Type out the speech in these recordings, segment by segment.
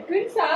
ட்வின்ஸா?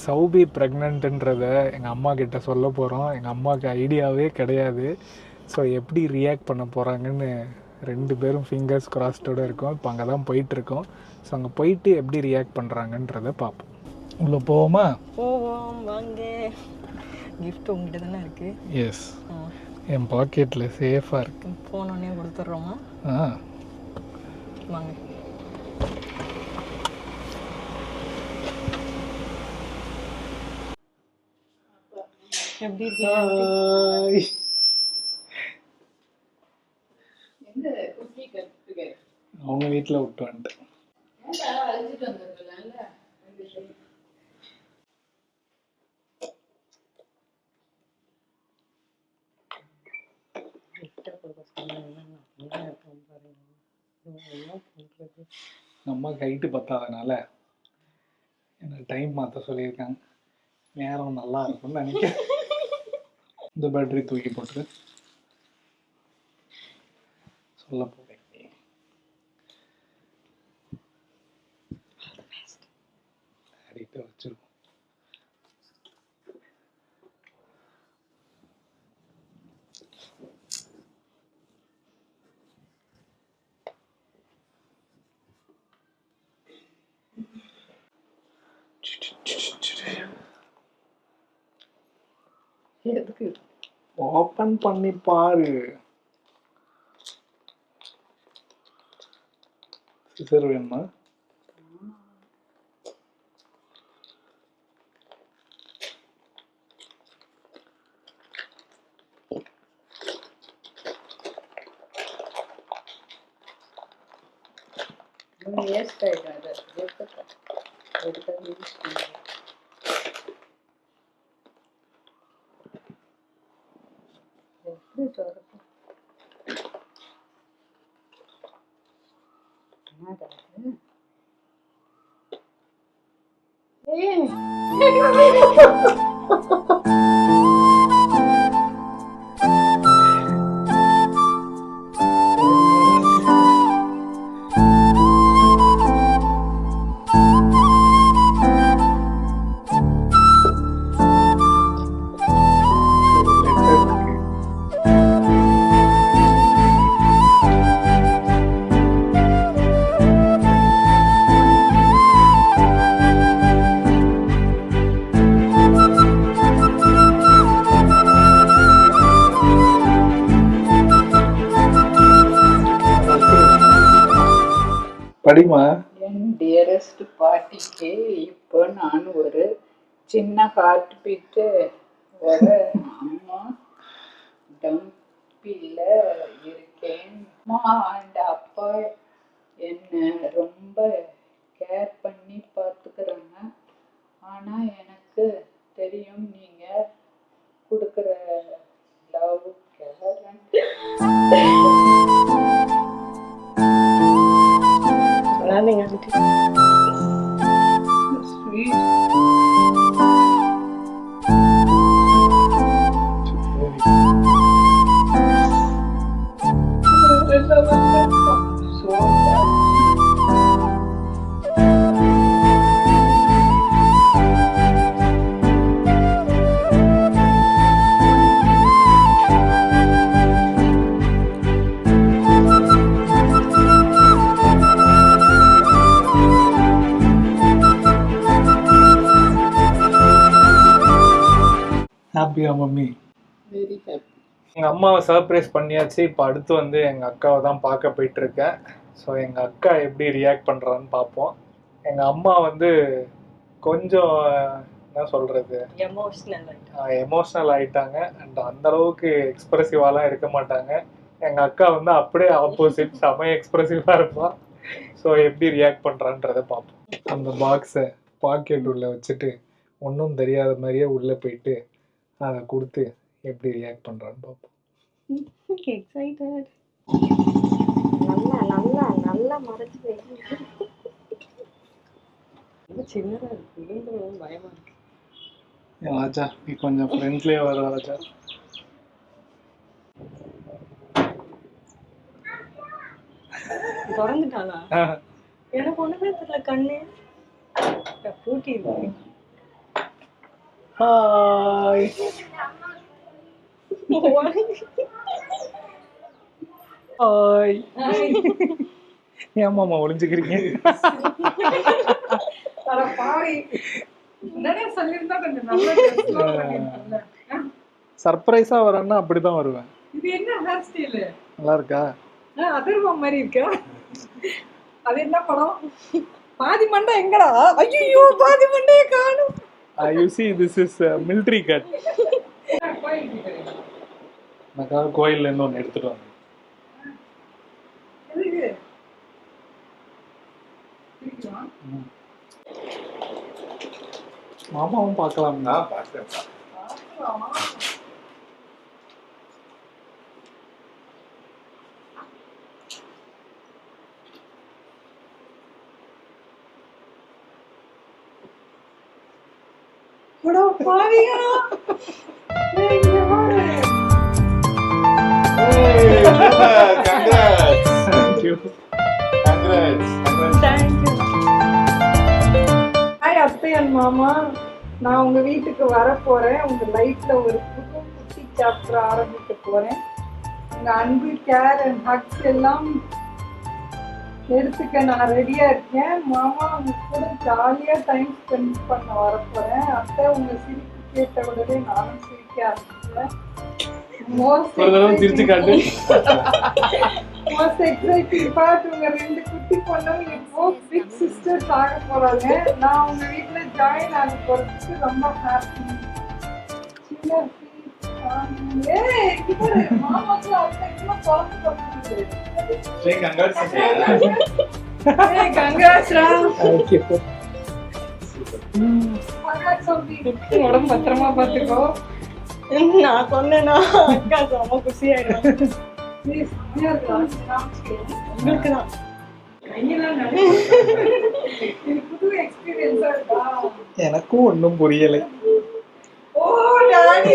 சௌபி ப்ரெக்னென்ட்ன்றதை எங்கள் அம்மா கிட்ட சொல்ல போகிறோம். எங்கள் அம்மாவுக்கு ஐடியாவே கிடையாது. ஸோ எப்படி ரியாக்ட் பண்ண போகிறாங்கன்னு 2 பேரும் ஃபிங்கர்ஸ் கிராஸ்டோடு இருக்கோம். இப்போ அங்கே தான் போயிட்டுருக்கோம். ஸோ அங்கே போயிட்டு எப்படி ரியாக்ட் பண்ணுறாங்கன்றதை பார்ப்போம். உள்ளே போவோமா? போவோம் வாங்க. கிஃப்ட் உங்ககிட்ட தானே இருக்கு. எஸ், என் பாக்கெட்டில் சேஃபாக இருக்கு. போனோடனே கொடுத்துட்றோமா? வாங்க. எப்படி இருக்கு? அவங்க வீட்டில் விட்டு வந்துட்டேன். அம்மாவுக்கு ஹைட்டு பத்தாதனால எனக்கு டைம் மாற்ற சொல்லியிருக்காங்க. நேரம் நல்லா இருக்கும்னு நினைக்கிறேன். இந்த பேட்டரி தூக்கி போட்டு சொல்ல போகிறேன். வச்சிருக்கோம். எதுக்கு? ஓபன் பண்ணி பாரு. சிசர் வேணுமா? வேஸ்ட் ஆயிடாது. எடுத்து யூஸ் பண்ணு. எப்படி திறக்கும்? படிமா. என் டியரஸ்ட் பாட்டிக்கு இப்போ நான் ஒரு சின்ன ஹார்ட் பீட்டு வர அம்மா டம்பில் இருக்கேன். அம்மா அண்ட் அப்பா என்னை ரொம்ப கேர் பண்ணி பார்த்துக்கிறாங்க. ஆனால் எனக்கு தெரியும் நீங்கள் கொடுக்குற லவ் கேரண்ட் sweet. So ஹாப்பியா மம்மி? Very happy. எங்கள் அம்மாவை சர்ப்ரைஸ் பண்ணியாச்சு. இப்போ அடுத்து வந்து எங்கள் அக்காவை தான் பார்க்க போயிட்டுருக்கேன். ஸோ எங்கள் அக்கா எப்படி ரியாக்ட் பண்ணுறான்னு பார்ப்போம். எங்கள் அம்மா வந்து கொஞ்சம் என்ன சொல்கிறது, எமோஷ்னல் ஆகிட்டாங்க. அண்ட் அந்தளவுக்கு எக்ஸ்ப்ரெசிவாலாம் இருக்க மாட்டாங்க. எங்கள் அக்கா வந்து அப்படியே ஆப்போசிட், செமைய எக்ஸ்ப்ரெசிவாக இருப்பான். ஸோ எப்படி ரியாக்ட் பண்ணுறான்றதை பார்ப்போம். அந்த பாக்ஸை பாக்கெட் உள்ளே வச்சுட்டு ஒன்றும் தெரியாத மாதிரியே உள்ளே போயிட்டு அதை கொடுத்து எப்படி ரியாக்ட் பண்ணுறான்னு பார்ப்போம். எக்ஸைட்டட். நல்லா நல்லா நல்லா மறைச்சு வைக்க. சின்னதாக இருக்கு, பயமா இருக்கு. ராஜா நீ கொஞ்சம் ஃப்ரெண்ட்லியே வர ராஜா. திறந்துட்டாளா? எனக்கு ஒண்ணுமே தெரியல, கண்ணு பூட்டி இருக்கு. ஹாய். ஹாய். ஏமாமா ஒளிஞ்சுக்கிறீங்க? சர்ப்ரைஸா வரேன்னா அப்படிதான் வருவேன். இது என்ன ஹேர் ஸ்டைல்? நல்லா இருக்கா? அதர்வா மாதிரி இருக்கா? அது என்ன படம்? பாதி மண்டை எங்கடா? ஐயோ பாதி மண்டையை காணும். You see, this is military cut. நான் கோயில்ல இருந்து ஒன்று எடுத்துட்டு வந்தேன். மாமாவும் பார்க்கலாம். அத்தை அண்ட் மாமா, நான் உங்க வீட்டுக்கு வர போறேன். உங்க லைஃப்ல ஒரு புது குட்டி சாப்டர் ஆரம்பிக்க போறேன். உங்க அன்பு, கேர் அண்ட் ஹக்ஸ் எல்லாம் எடுத்துக்க நான் ரெடியா இருக்கேன். மாமா உங்க கூட ஜாலியா டைம் ஸ்பெண்ட் பண்ண வர போறேன். அத்தை உங்க சிரிப்பு கேட்ட உடனே நானும் சிரிக்க ஆரம்பிச்சேன். மோஸ்ட் எக்ஸைட்டிங் பார்ட், உங்க 2 குட்டி பொண்ணும் இப்போ பிக் சிஸ்டர்ஸ் ஆக போறாங்க. நான் உங்க வீட்டுல ஜாயின் ஆக போறதுக்கு ரொம்ப ஹாப்பி. சின்ன மாமாக்கு அத்தைக்குமா குழம்பு கொடுக்குது. உடம்பு பத்திரமா பாத்துக்கோ. நான் சொன்னேன்னா அக்கா ரொம்ப குஷி ஆயிடும். உங்களுக்கு தான் புது எக்ஸ்பீரியன்ஸா இருக்கா? எனக்கும் ஒன்றும் புரியலை. ஓ டாடி,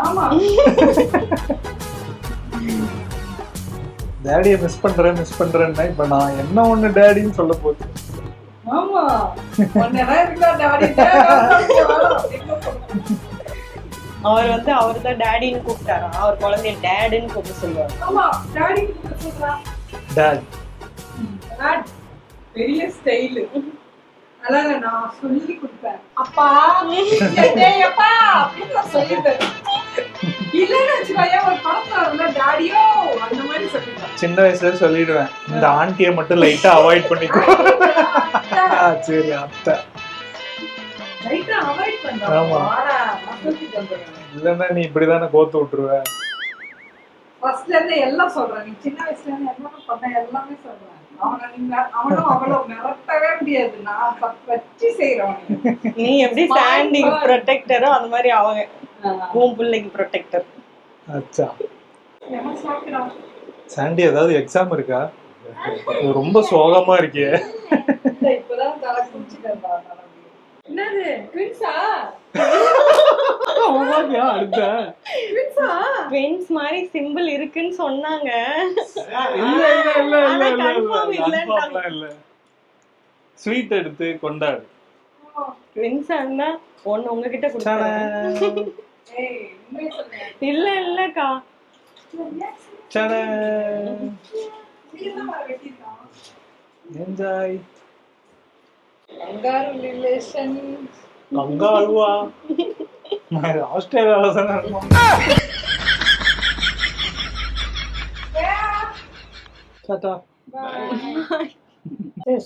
ஆமா டேடியை மிஸ் பண்றேன்னா இப்ப நான் என்ன ஒண்ணு டேடின்னு சொல்ல போகுது. ஆமா ஒன்னேதான் இருக்கா டாடி. அவர் வந்து அவர் தான் டேடின்னு கூப்பிட்டாரா? அவர் குழந்தைய டேடுன்னு கூப்பிட சொல்லுவார். ஆமா டாடி கூப்பிட சொல்றா. டாட் டாட் பெரிய ஸ்டைல். அதான் நான் சொல்லி கொடுப்பேன். அப்பா டேய் அப்பா அப்படி நான் சொல்லிட்டேன். இல்லன்னு வச்சுக்கோயா, ஒரு படத்துல இருந்தா டாடியோ அந்த மாதிரி சொல்லிட்டேன். சின்ன வயசுல சொல்லிடுவேன், இந்த ஆண்டியை மட்டும் லைட்டா அவாய்ட் பண்ணிக்கோ. சரி அத்தை லைட்டா அவாய்ட் பண்றா. ஆமா. வாடா நான் சொல்லிட்டு வந்துறேன். இல்லன்னா நீ இப்படிதானே கோத்து விட்டுருவ. ஃபர்ஸ்ட்ல இருந்து எல்லாம் சொல்றேன். நீ சின்ன வயசுல இருந்து என்ன பண்ண எல்லாமே சொல்றேன். அவனும் அவ்வளவு மிரட்டவே முடியாது. நான் வச்சு செய்யறேன். நீ எப்படி சாண்டி ப்ரொடெக்டரோ அந்த மாதிரி அவங்க உன் பிள்ளைக்கு ப்ரொடெக்டர். அச்சா சாண்டி, ஏதாவது எக்ஸாம் இருக்கா? ரொம்ப சோகமா இருக்கே. இப்பதான் தலை குடிச்சுட்டா. என்னது ட்வின்ஸா? ட்வின்ஸ் மாதிரி சிம்பிள் இருக்குன்னு சொன்னாங்க. இல்ல ஸ்வீட் எடுத்து கொண்டாடு. ட்வின்ஸா இருந்தா ஒண்ணு உங்ககிட்ட கொடுத்தாங்க. இல்ல இல்லக்கா. என்ஜாய். Kangaroo relation. கங்காருவா? ஆஸ்திரேலியால தானே இருக்கும்.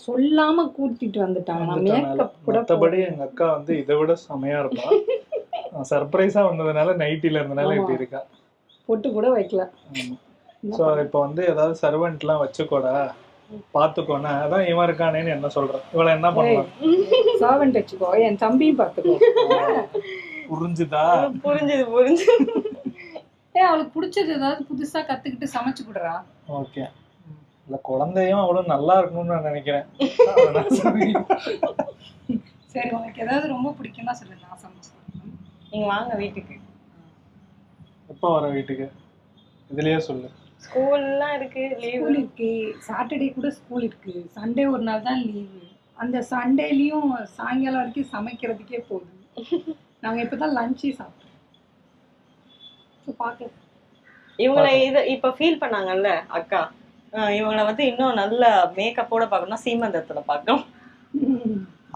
சொல்லாம கூட்டிட்டு வந்துட்டாங்க. மத்தபடி எங்க அக்கா வந்து இதை விட செமையா இருப்பா. சர்ப்ரைஸா வந்ததுனால நைட்டில இருந்தனால இப்படி இருக்கா. பொட்டு கூட வைக்கல. சோ இப்ப வந்து ஏதாவது சர்வெண்ட் எல்லாம் வச்சுக்கூட பாத்துக்கோனா அதான் இவன் இருக்கானேன்னு என்ன சொல்ற. இவள என்ன பண்ணலாம்? சர்வெண்ட் வச்சுக்கோ, என் தம்பியும் பாத்துக்கோ. புரிஞ்சுதா? புரிஞ்சு. அவளுக்கு பிடிச்சது ஏதாவது புதுசா கத்துக்கிட்டு சமைச்சு கொடுறா. ஓகே. இல்ல குழந்தையும் அவ்வளவு நல்லா இருக்கணும்னு நான் நினைக்கிறேன். சரி, உனக்கு ஏதாவது ரொம்ப பிடிக்கும்னா சொல்லு, நான் சமைச்சு. நீங்க வாங்க வீட்டுக்கு. எப்போ வர வீட்டுக்கு இதுலயே சொல்லு. ஸ்கூல்லாம் இருக்கு, லீவ் ஸ்கூல் இருக்கு, சாட்டர்டே கூட ஸ்கூல் இருக்கு, சண்டே ஒரு நாள் தான் லீவு. அந்த சண்டேலயும் சாயங்காலம் வரைக்கும் சமைக்கிறதுக்கே போதும். நாங்க இப்பதான் லஞ்சே சாப்பிட்டோம். ஸோ பார்க்க இவங்களை இப்ப ஃபீல் பண்ணாங்கல்ல அக்கா, இவங்களை வந்து இன்னும் நல்ல மேக்கப்போட பார்க்கணும்னா சீமந்தத்துல பார்க்கணும்.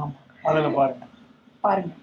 ஆமா, அதுல பாருங்க. பாருங்க.